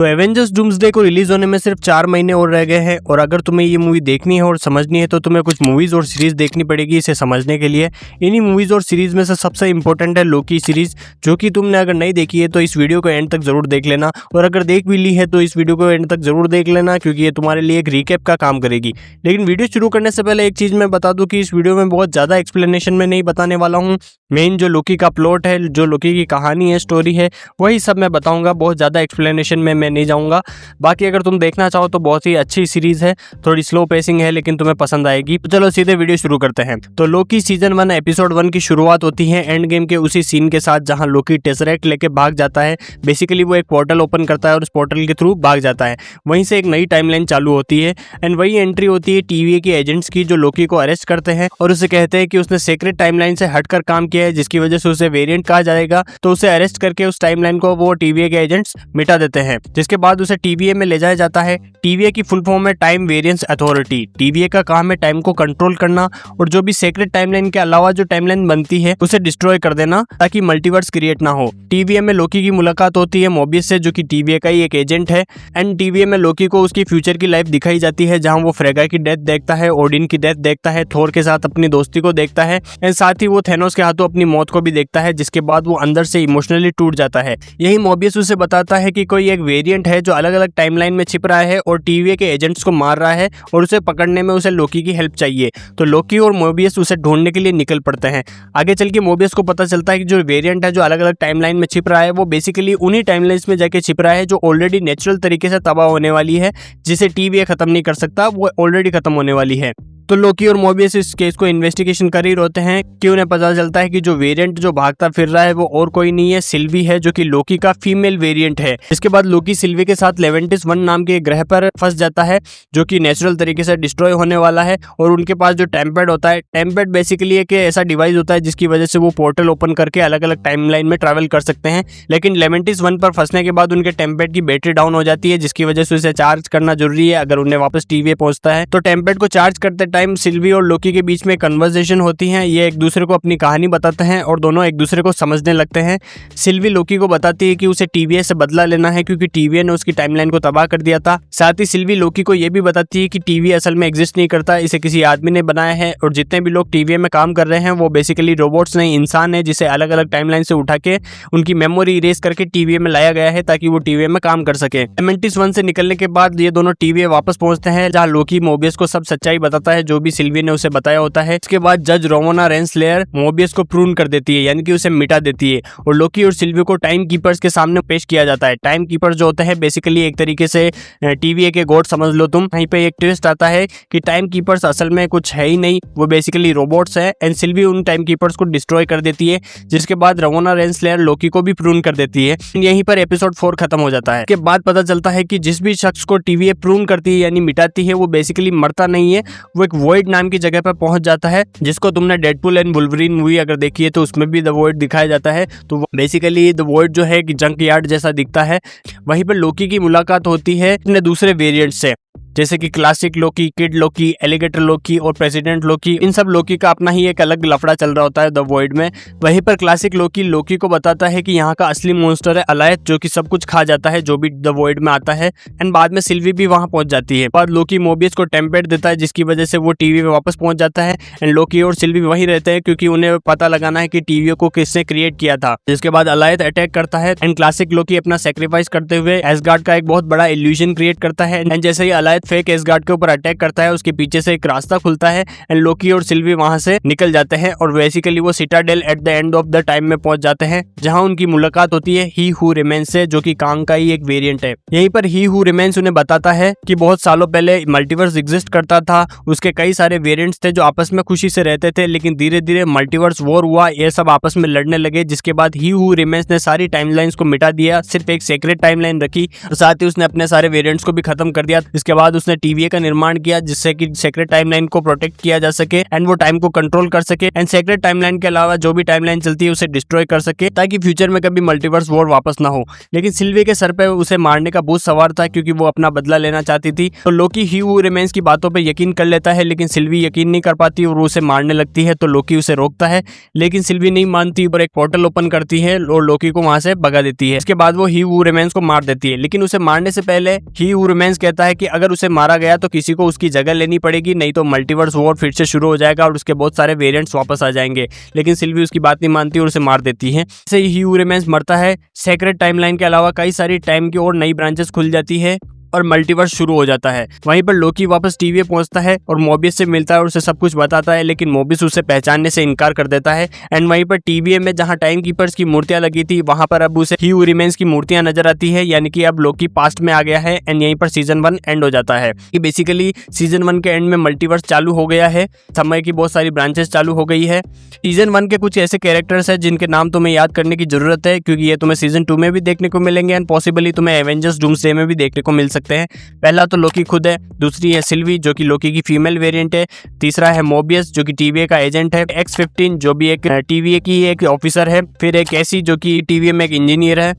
तो Avengers doomsday को release होने में सिर्फ 4 महीने और रह गए हैं और अगर तुम्हें ये मूवी देखनी है और समझनी है तो तुम्हें कुछ मूवीज और सीरीज देखनी पड़ेगी इसे समझने के लिए। इन्हीं मूवीज और सीरीज में से सबसे इंपॉर्टेंट है लोकी सीरीज, जो कि तुमने अगर नहीं देखी है तो इस वीडियो को एंड तक जरूर देख लेना, और अगर देख भी ली है तो इस वीडियो को एंड तक जरूर देख लेना क्योंकि ये तुम्हारे लिए एक रिकैप का काम करेगी। लेकिन वीडियो शुरू करने से पहले एक चीज मैं बता दूं कि इस वीडियो में बहुत ज्यादा एक्सप्लेनेशन में नहीं बताने वाला हूँ। मेन जो लोकी का प्लॉट है, जो लोकी की कहानी है, स्टोरी है, वही सब मैं बताऊंगा। बहुत ज्यादा एक्सप्लेनेशन में मैं नहीं जाऊंगा। बाकी अगर तुम देखना चाहो तो बहुत ही अच्छी सीरीज है, थोड़ी स्लो पेसिंग है लेकिन तुम्हें पसंद आएगी। तो चलो सीधे वीडियो शुरू करते हैं। तो लोकी सीजन 1 एपिसोड 1 की शुरुआत होती है एंड गेम के उसी सीन के साथ जहां लोकी टेसरेक्ट लेके भाग जाता है। बेसिकली वो एक पोर्टल ओपन करता है और उस पोर्टल के थ्रू भाग जाता है। वहीं से एक नई टाइमलाइन चालू होती है एंड वही एंट्री होती है TVA के एजेंट्स की, जो लोकी को अरेस्ट करते हैं और उसे कहते हैं कि उसने सीक्रेट टाइमलाइन से हटकर काम किया है, जिसकी वजह से उसे वेरिएंट कहा जाएगा। तो उसे अरेस्ट करके उस टाइमलाइन को वो TVA के एजेंट्स मिटा देते हैं, जिसके बाद उसे TVA में ले जाया जाता है। TVA की फुल फॉर्म है टाइम वेरिएंस अथॉरिटी। TVA का काम है टाइम को कंट्रोल करना और जो भी सीक्रेट टाइमलाइन के अलावा जो टाइमलाइन बनती है उसे डिस्ट्रॉय कर देना ताकि मल्टीवर्स क्रिएट ना हो। TVA में लोकी की मुलाकात होती है मोबियस से, जो कि TVA का ही एक एजेंट है एंड TVA में लोकी को उसकी फ्यूचर की लाइफ दिखाई जाती है, जहां वो फ्रेगा की डेथ देखता है, ओडिन की डेथ देखता है, थोर के साथ अपनी दोस्ती को देखता है एंड साथ ही वो थेनोस के हाथों अपनी मौत को भी देखता है, जिसके बाद वो अंदर से इमोशनली टूट जाता है। यही मोबियस उसे बताता है कि कोई एक वेरिएंट है जो अलग अलग टाइमलाइन में छिप रहा है और TVA के एजेंट्स को मार रहा है और उसे पकड़ने में उसे लोकी की हेल्प चाहिए। तो लोकी और मोबियस उसे ढूंढने के लिए निकल पड़ते हैं। आगे चल के मोबियस को पता चलता है कि जो वेरिएंट है जो अलग अलग टाइमलाइन में छिप रहा है वो बेसिकली उन्हीं टाइमलाइंस में जाके छिप रहा है जो ऑलरेडी नेचुरल तरीके से तबाह होने वाली है, जिसे TVA खत्म नहीं कर सकता, वो ऑलरेडी खत्म होने वाली है। तो लोकी और मोबियस इस केस को इन्वेस्टिगेशन कर ही रहते हैं कि उन्हें पता चलता है कि जो वेरिएंट जो भागता फिर रहा है वो और कोई नहीं है, सिल्वी है, जो कि लोकी का फीमेल वेरिएंट है। इसके बाद लोकी सिल्वी के साथ लेवेंटिस 1 नाम के ग्रह पर फंस जाता है, जो कि नेचुरल तरीके से डिस्ट्रॉय होने वाला है। और उनके पास जो टेम्पेड होता है, टेम्पेड बेसिकली एक ऐसा डिवाइस होता है जिसकी वजह से वो पोर्टल ओपन करके अलग अलग टाइमलाइन में ट्रैवल कर सकते हैं। लेकिन लेवेंटिस 1 पर फंसने के बाद उनके टेम्पेड की बैटरी डाउन हो जाती है, जिसकी वजह से उसे चार्ज करना जरूरी है अगर उन्हें वापस TVA पहुंचता है। तो टेम्पेड को चार्ज करते टाइम सिल्वी और लोकी के बीच में कन्वर्सेशन होती है। ये एक दूसरे को अपनी कहानी बताते हैं और दोनों एक दूसरे को समझने लगते हैं। सिल्वी लोकी को बताती है कि उसे TVA से बदला लेना है क्योंकि TVA ने उसकी टाइमलाइन को तबाह कर दिया था। साथ ही सिल्वी लोकी को यह भी बताती है कि TVA असल में एग्जिस्ट नहीं करता, इसे किसी आदमी ने बनाया है और जितने भी लोग TVA में काम कर रहे हैं वो बेसिकली रोबोट्स नहीं, इंसान है, जिसे अलग अलग टाइमलाइन से उठा के उनकी मेमोरी इरेज करके TVA में लाया गया है ताकि वो TVA में काम कर सके। लेवेंटिस 1 से निकलने के बाद ये दोनों TVA वापस पहुंचते हैं, जहाँ लोकी मोबियस को सब सच्चाई बताता है जो भी सिल्वी ने उसे बताया होता है। इसके बाद जज रोमोना रेंसलेयर मोबियस को प्रून कर देती है, यानी कि उसे मिटा देती है और लोकी और सिल्वी को टाइम कीपर्स के सामने पेश किया जाता है। टाइम कीपर्स जो होते हैं बेसिकली एक तरीके से TVA के गॉड समझ लो तुम। वहीं पे एक ट्विस्ट आता है कि टाइम कीपर्स असल में कुछ है ही नहीं, वो बेसिकली रोबोट्स है एंड सिल्वी उन टाइम कीपर्स को डिस्ट्रॉय कर देती है, जिसके बाद रोमोना रेंसलेयर लोकी को भी प्रून कर देती है। यहीं पर एपिसोड 4 खत्म हो जाता है। इसके बाद पता चलता है कि जिस भी शख्स को TVA प्रून करती है यानी मिटाती है वो बेसिकली मरता नहीं है, वो एक वॉइड नाम की जगह पर पहुंच जाता है, जिसको तुमने डेडपूल एंड वुल्वरीन मूवी अगर देखी है तो उसमें भी द वॉइड दिखाया जाता है। तो बेसिकली द वॉइड जो है कि जंक यार्ड जैसा दिखता है। वहीं पर लोकी की मुलाकात होती है अपने दूसरे वेरिएंट से, जैसे कि क्लासिक लोकी, किड लोकी, एलिगेटर लोकी और प्रेसिडेंट लोकी। इन सब लोकी का अपना ही एक अलग लफड़ा चल रहा होता है द वॉइड में। वहीं पर क्लासिक लोकी को बताता है कि यहाँ का असली मॉन्स्टर है अलायथ, जो कि सब कुछ खा जाता है जो भी द वॉइड में आता है। एंड बाद में सिल्वी भी वहां पहुंच जाती है। बाद लोकी मोबियस को टेम्पेड देता है, जिसकी वजह से वो TVA में वापस पहुंच जाता है एंड लोकी और सिल्वी वहीं रहते हैं क्योंकि उन्हें पता लगाना है कि TVA को किसने क्रिएट किया था। जिसके बाद अलायथ अटैक करता है एंड क्लासिक लोकी अपना सेक्रीफाइस करते हुए एसगार्ड का एक बहुत बड़ा इल्यूजन क्रिएट करता है एंड जैसे ही अलायथ फेक एसगार्ड के ऊपर अटैक करता है उसके पीछे से एक रास्ता खुलता है एंड लोकी और सिल्वी वहां से निकल जाते हैं और बेसिकली वो Citadel at the end of the time में पहुंच जाते हैं, जहां उनकी मुलाकात होती है ही हु रिमेन्स से, जो कि कांग का ही एक वेरिएंट है। यहीं पर ही हु रिमेन्स उन्हें बताता है कि बहुत सालों पहले मल्टीवर्स एग्जिस्ट करता था, उसके कई सारे वेरिएंट्स थे जो आपस में खुशी से रहते थे, लेकिन धीरे धीरे मल्टीवर्स वॉर हुआ, ये सब आपस में लड़ने लगे, जिसके बाद ही हु रिमेन्स ने सारी टाइमलाइंस को मिटा दिया, सिर्फ एक सीक्रेट टाइमलाइन रखी और साथ ही उसने अपने सारे वेरिएंट्स को भी खत्म कर दिया। इसके इसके बाद उसने टीवीए का निर्माण किया जिससे कि सेक्रेट टाइमलाइन को प्रोटेक्ट किया जा सके एंड वो टाइम को कंट्रोल कर सके एंड सेक्रेट टाइमलाइन के अलावा जो भी टाइमलाइन चलती है उसे डिस्ट्रॉय कर सके ताकि फ्यूचर में कभी मल्टीवर्स वॉर वापस ना हो। लेकिन सिल्वी के सर पे उसे मारने का भूत सवार था क्योंकि वो अपना बदला लेना चाहती थी। तो लोकी ही हू रिमेन्स की बातों पे यकीन कर लेता है लेकिन सिल्वी यकीन नहीं कर पाती और उसे मारने लगती है। तो लोकी उसे रोकता है लेकिन सिल्वी नहीं मानती और एक पोर्टल ओपन करती है और लोकी को वहां से भगा देती है। इसके बाद वो ही हू रिमेन्स को मार देती है लेकिन उसे मारने से पहले ही हू रिमेन्स कहता है कि अगर उसे मारा गया तो किसी को उसकी जगह लेनी पड़ेगी, नहीं तो मल्टीवर्स वॉर फिर से शुरू हो जाएगा और उसके बहुत सारे वेरिएंट्स वापस आ जाएंगे। लेकिन सिल्वी उसकी बात नहीं मानती और उसे मार देती है। इससे ही हू रिमेन्स मरता है। सेक्रेट टाइमलाइन के अलावा कई सारी टाइम की और नई ब्रांचेस खुल जाती है और मल्टीवर्स शुरू हो जाता है। वहीं पर लोकी वापस टीवीए पहुंचता है और मोबियस से मिलता है और उसे सब कुछ बताता है लेकिन मोबियस उसे पहचानने से इनकार कर देता है। एंड वहीं पर टीवीए में जहां टाइम कीपर्स की मूर्तियां लगी थी वहां पर अब उसे ही हू रिमेन्स की मूर्तियां नजर आती है, यानी कि अब लोकी पास्ट में आ गया है। एंड यहीं पर सीजन 1 एंड हो जाता है कि बेसिकली सीजन 1 के एंड में मल्टीवर्स चालू हो गया है, समय की बहुत सारी ब्रांचेस चालू हो गई है। सीजन 1 के कुछ ऐसे कैरेक्टर्स है जिनके नाम तुम्हें याद करने की जरूरत है क्योंकि ये तुम्हें सीजन 2 में भी देखने को मिलेंगे एंड पॉसिबली तुम्हें एवेंजर्स डूम्सडे में भी देखने को मिल सकते हैं। पहला तो लोकी खुद है, दूसरी है सिल्वी जो कि लोकी की फीमेल वेरिएंट है, तीसरा है मोबियस जो कि टीवीए का एजेंट है, X-15 जो भी एक टीवीए की एक ऑफिसर है, फिर है कैसी जो कि टीवीए में एक इंजीनियर है,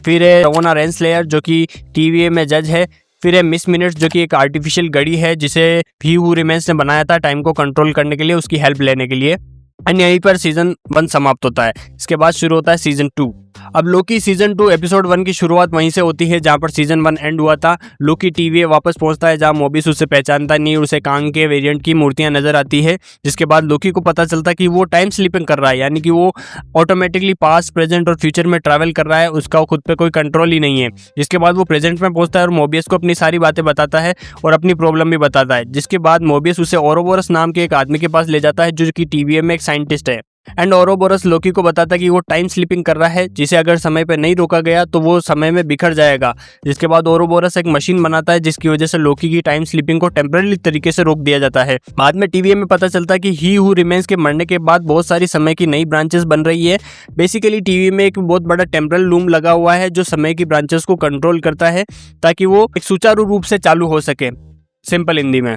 फिर है रवोना रेंसलेयर जो कि टीवीए में जज है, फिर है मिस मिनट्स जो कि एक आर्टिफिशियल घड़ी है जिसे ही हू रिमेन्स ने बनाया था टाइम को कंट्रोल करने के लिए, उसकी हेल्प लेने के लिए। एंड यहीं पर सीजन 1 समाप्त होता है। इसके बाद शुरू होता है सीजन 2। अब लोकी सीजन 2 एपिसोड 1 की शुरुआत वहीं से होती है जहां पर सीजन 1 एंड हुआ था। लोकी टीवीए वापस पहुंचता है जहां मोबियस उसे पहचानता नहीं, उसे कांग के वेरिएंट की मूर्तियां नजर आती है। जिसके बाद लोकी को पता चलता कि वो टाइम स्लिपिंग कर रहा है, यानी कि वो ऑटोमेटिकली पास्ट, प्रेजेंट और फ्यूचर में ट्रैवल कर रहा है, उसका खुद पे कोई कंट्रोल ही नहीं है। जिसके बाद वो प्रेजेंट में पहुंचता है और मोबियस को अपनी सारी बातें बताता है और अपनी प्रॉब्लम भी बताता है। जिसके बाद मोबियस उसे ओरोबोरस नाम के एक आदमी के पास ले जाता है जो कि टीवीए में एक साइंटिस्ट है। एंड ओरोबोरस लोकी को बताता है कि वो टाइम स्लिपिंग कर रहा है जिसे अगर समय पे नहीं रोका गया तो वो समय में बिखर जाएगा। जिसके बाद ओरोबोरस एक मशीन बनाता है जिसकी वजह से लोकी की टाइम स्लिपिंग को टेम्पररी तरीके से रोक दिया जाता है। बाद में टीवीए में पता चलता है कि ही हू रिमेन्स के मरने के बाद बहुत सारी समय की नई ब्रांचेस बन रही है। बेसिकली टीवी में एक बहुत बड़ा टेम्परल लूम लगा हुआ है जो समय की ब्रांचेस को कंट्रोल करता है ताकि वो एक सुचारू रूप से चालू हो सके। सिंपल हिंदी में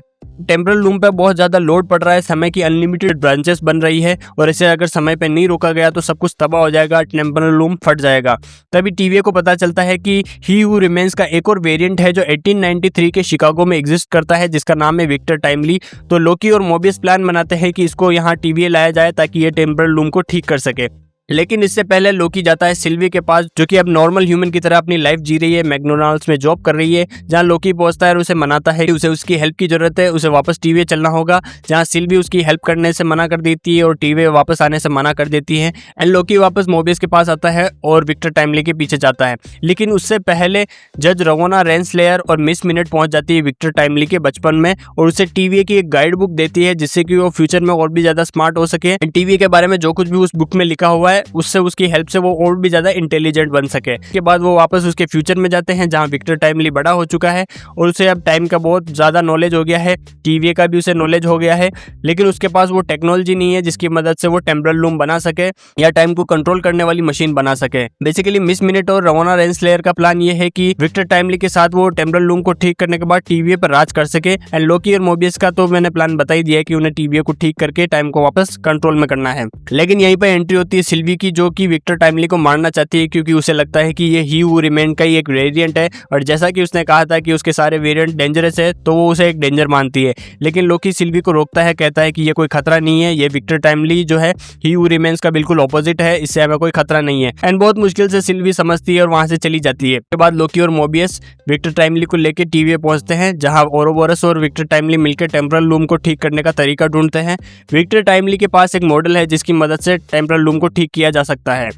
टेम्परल लूम पे बहुत ज्यादा लोड पड़ रहा है, समय की अनलिमिटेड ब्रांचेस बन रही है और इसे अगर समय पे नहीं रोका गया तो सब कुछ तबाह हो जाएगा, टेम्परल लूम फट जाएगा। तभी टीवीए को पता चलता है कि ही हू रिमेन्स का एक और वेरिएंट है जो 1893 के शिकागो में एग्जिस्ट करता है जिसका नाम है विक्टर टाइमली। तो लोकी और मोबियस प्लान बनाते हैं कि इसको यहाँ टीवीए लाया जाए ताकि ये टेम्परल लूम को ठीक कर सके। लेकिन इससे पहले लोकी जाता है सिल्वी के पास जो कि अब नॉर्मल ह्यूमन की तरह अपनी लाइफ जी रही है, मैकडोनाल्ड्स में जॉब कर रही है। जहां लोकी पहुंचता है और उसे मनाता है कि उसे उसकी हेल्प की जरूरत है, उसे वापस टीवीए चलना होगा। जहां सिल्वी उसकी हेल्प करने से मना कर देती है और टीवीए वापस आने से मना कर देती है। एंड लोकी वापस मोबियस के पास आता है और विक्टर टाइमली के पीछे जाता है। लेकिन उससे पहले जज रवोना रेंसलेयर और मिस मिनट पहुंच जाती है विक्टर टाइमली के बचपन में और उसे टीवीए की एक गाइड बुक देती है जिससे कि वो फ्यूचर में और भी ज्यादा स्मार्ट हो सके। टीवीए के बारे में जो कुछ भी उस बुक में लिखा हुआ है उससे उसकी हेल्प से वो और भी ज्यादा इंटेलिजेंट बन सके। इसके बाद वो वापस उसके फ्यूचर में जाते हैं जहां विक्टर टाइमली बड़ा हो चुका है और उसे अब टाइम का बहुत ज्यादा नॉलेज हो गया है, टीवीए का भी उसे नॉलेज हो गया है। लेकिन उसके पास वो टेक्नोलॉजी नहीं है जिसकी मदद से वो टेम्परल लूम बना सके या टाइम को कंट्रोल करने वाली मशीन बना सके। बेसिकली मिस मिनट और रवोना रेंसलेयर का प्लान ये है कि विक्टर टाइमली के साथ वो टेम्परल लूम को ठीक करने के बाद टीवीए पर राज कर सके। एंड लोकी और मोबियस का तो मैंने प्लान बता ही दिया है कि उन्हें टीवीए को ठीक करके टाइम को वापस कंट्रोल में करना है। लेकिन यहीं पर एंट्री होती है सिल्वी की जो कि विक्टर टाइमली को मारना चाहती है क्योंकि उसे लगता है कि ये ही हू रिमेन का ही एक वेरिएंट है और जैसा कि उसने कहा था कि उसके सारे वेरिएंट डेंजरस है तो वो उसे एक डेंजर मानती है। लेकिन लोकी सिल्वी को रोकता है, कहता है कि ये कोई खतरा नहीं है, ये विक्टर टाइमली जो है ही हू रिमेन्स का बिल्कुल ऑपोजिट है, इससे हमें कोई खतरा नहीं है। एंड बहुत मुश्किल से सिल्वी समझती है और वहां से चली जाती है। उसके बाद लोकी और मोबियस विक्टर टाइमली को लेकर टीवीए पहुंचते हैं जहां ओरोबोरस और विक्टर टाइमली मिलकर टेम्परल लूम को ठीक करने का तरीका ढूंढते हैं। विक्टर टाइमली के पास एक मॉडल है जिसकी मदद से टेम्परल लूम को ठीक किया जा सकता है।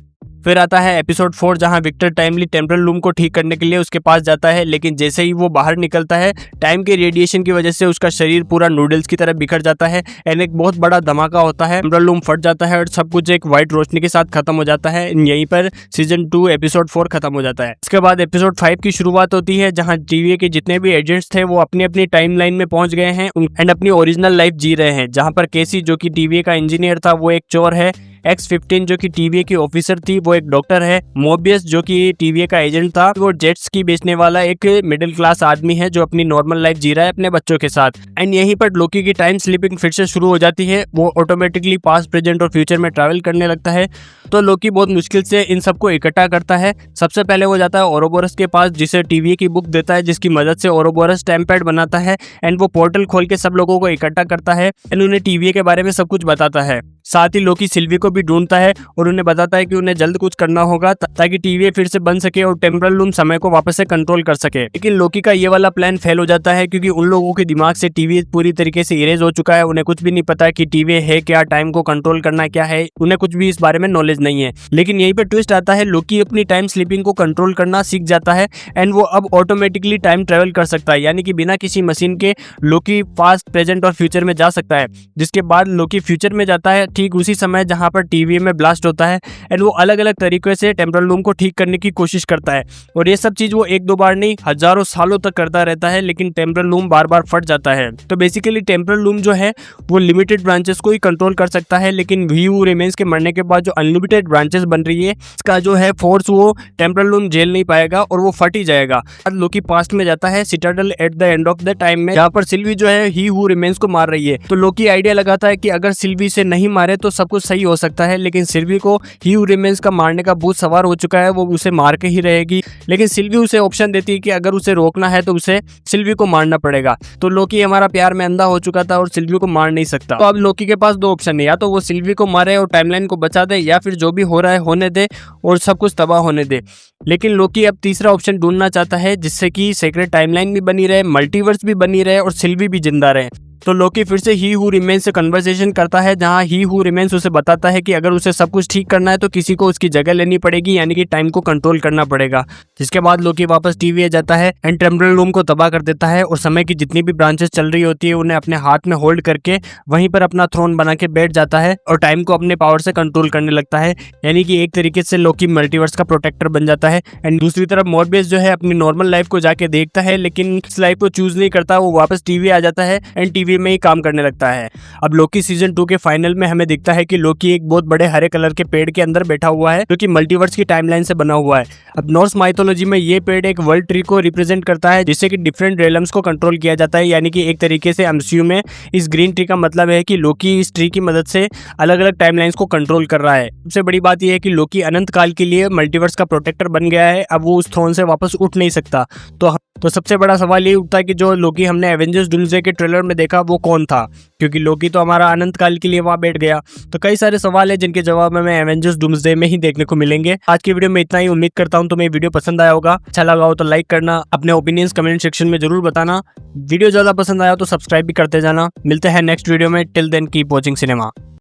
फिर आता है एपिसोड 4 जहां विक्टर टाइमली टेम्परल लूम को ठीक करने के लिए उसके पास जाता है। लेकिन जैसे ही वो बाहर निकलता है टाइम के रेडिएशन की वजह से उसका शरीर पूरा नूडल्स की तरह बिखर जाता है एंड एक बहुत बड़ा धमाका होता है, टेम्परल लूम फट जाता है और सब कुछ एक व्हाइट रोशनी के साथ खत्म हो जाता है। यहीं पर सीजन 2 एपिसोड 4 खत्म हो जाता है। इसके बाद एपिसोड 5 की शुरुआत होती है जहां टीवीए के जितने भी एजेंट्स थे वो अपनी अपनी टाइम लाइन में पहुंच गए हैं एंड अपनी ओरिजिनल लाइफ जी रहे हैं। जहां पर केसी जो कि टीवीए का इंजीनियर था वो एक चोर है, X-15 जो कि TVA की ऑफिसर थी वो एक डॉक्टर है, मोबियस जो कि TVA का एजेंट था वो जेट्स की बेचने वाला एक मिडिल क्लास आदमी है जो अपनी नॉर्मल लाइफ जी रहा है अपने बच्चों के साथ। एंड यहीं पर लोकी की टाइम स्लिपिंग फिर से शुरू हो जाती है, वो ऑटोमेटिकली पास्ट, प्रेजेंट और फ्यूचर में ट्रैवल करने लगता है। तो लोकी बहुत मुश्किल से इन सबको इकट्ठा करता है। सबसे पहले वो जाता है ओरोबोरस के पास जिसे TVA की बुक देता है जिसकी मदद से ओरोबोरस टाइम पैड बनाता है एंड वो पोर्टल खोल के सब लोगों को इकट्ठा करता है एंड उन्हें TVA के बारे में सब कुछ बताता है। साथ ही लोकी सिल्वी को भी ढूंढता है और उन्हें बताता है कि उन्हें जल्द कुछ करना होगा ताकि TVA फिर से बन सके और टेम्परल लूम समय को वापस से कंट्रोल कर सके। लेकिन लोकी का ये वाला प्लान फेल हो जाता है क्योंकि उन लोगों के दिमाग से TVA पूरी तरीके से इरेज हो चुका है। उन्हें कुछ भी नहीं पता कि TVA है क्या, टाइम को कंट्रोल करना क्या है, उन्हें कुछ भी इस बारे में नॉलेज नहीं है। लेकिन यहीं पर ट्विस्ट आता है, लोकी अपनी टाइम स्लीपिंग को कंट्रोल करना सीख जाता है एंड वो अब ऑटोमेटिकली टाइम ट्रेवल कर सकता है, यानी कि बिना किसी मशीन के लोकी पास्ट, प्रेजेंट और फ्यूचर में जा सकता है। जिसके बाद लोकी फ्यूचर में जाता है ठीक उसी समय जहां पर TVA में ब्लास्ट होता है एंड वो अलग अलग तरीके से टेम्परल लूम को ठीक करने की कोशिश करता है। और ये सब चीज वो एक दो बार नहीं हजारों सालों तक करता रहता है, लेकिन टेम्परल लूम बार बार फट जाता है। तो बेसिकली टेम्परल लूम जो है वो लिमिटेड ब्रांचेस को ही कंट्रोल कर सकता है, लेकिन ही हू रिमेन्स के मरने के बाद जो अनलिमिटेड ब्रांचेस बन रही है इसका जो है फोर्स वो टेम्परल लूम झेल नहीं पाएगा और वो फट ही जाएगा। लोकी पास्ट में जाता है Citadel at the end of the time में, जहाँ पर सिल्वी जो है ही हू रिमेन्स को मार रही है। तो लोकी आइडिया लगाता है कि अगर सिल्वी से नहीं मारे तो सब कुछ सही हो सकता है, लेकिन सिल्वी को ही हू रिमेन्स का मारने का भूत सवार हो चुका है, वो उसे मार के ही रहेगी। लेकिन सिल्वी उसे ऑप्शन देती है कि अगर उसे रोकना है तो उसे सिल्वी को मारना पड़ेगा। तो लोकी हमारा प्यार में अंधा हो चुका था और सिल्वी को मार नहीं सकता। तो अब लोकी के पास दो ऑप्शन है, या तो वो सिल्वी को मारे और टाइमलाइन को बचा दे, या फिर जो भी हो रहा है होने दे और सब कुछ तबाह होने दे। लेकिन लोकी अब तीसरा ऑप्शन ढूंढना चाहता है जिससे कि सीक्रेट टाइमलाइन भी बनी रहे, मल्टीवर्स भी बनी रहे और सिल्वी भी जिंदा रहे। तो लोकी फिर से ही हू रिमेन्स से कन्वर्सेशन करता है जहां ही हू रिमेन्स उसे बताता है कि अगर उसे सब कुछ ठीक करना है तो किसी को उसकी जगह लेनी पड़ेगी, यानी कि टाइम को कंट्रोल करना पड़ेगा। जिसके बाद लोकी वापस TVA जाता है एंड टेम्परल लूम को तबाह कर देता है और समय की जितनी भी ब्रांचेस चल रही होती है उन्हें अपने हाथ में होल्ड करके वहीं पर अपना थ्रोन बना के बैठ जाता है और टाइम को अपने पावर से कंट्रोल करने लगता है। यानी कि एक तरीके से लोकी मल्टीवर्स का प्रोटेक्टर बन जाता है। एंड दूसरी तरफ मॉर्बियस जो है अपनी नॉर्मल लाइफ को जाके देखता है, लेकिन इस लाइफ को चूज नहीं करता, वो वापस TVA आ जाता है एंड TVA में ही काम करने लगता है। अब लोकी सीजन 2 के फाइनल में हमें दिखता है कि लोकी एक बहुत बड़े हरे कलर के पेड़ के अंदर बैठा हुआ है जो कि मल्टीवर्स की टाइमलाइन से बना हुआ है। अब नॉर्स माइथोलॉजी में ये पेड़ एक वर्ल्ड ट्री को रिप्रेजेंट करता है जिससे कि डिफरेंट रेलम्स को कंट्रोल किया जाता है, यानी कि एक तरीके से MCU में इस ग्रीन ट्री का मतलब है कि लोकी इस ट्री की मदद से अलग अलग टाइमलाइंस को कंट्रोल कर रहा है। सबसे बड़ी बात यह है कि लोकी अनंत काल के लिए मल्टीवर्स का प्रोटेक्टर बन गया है, अब वो उस थ्रोन से वापस उठ नहीं सकता। तो सबसे बड़ा सवाल ये उठता है कि जो लोकी हमने एवेंजर्स डूम्सडे के ट्रेलर में देखा वो कौन था, क्योंकि लोकी तो हमारा अनंत काल के लिए वहां बैठ गया। तो कई सारे सवाल है जिनके जवाब हमें एवेंजर्स डूम्सडे में ही देखने को मिलेंगे। आज की वीडियो में इतना ही, उम्मीद करता हूं तुम्हें वीडियो पसंद आया होगा। अच्छा लगा हो तो लाइक करना, अपने ओपिनियंस कमेंट सेक्शन में जरूर बताना। वीडियो ज्यादा पसंद आया तो सब्सक्राइब भी करते जाना। मिलते हैं नेक्स्ट वीडियो में, till then keep watching cinema.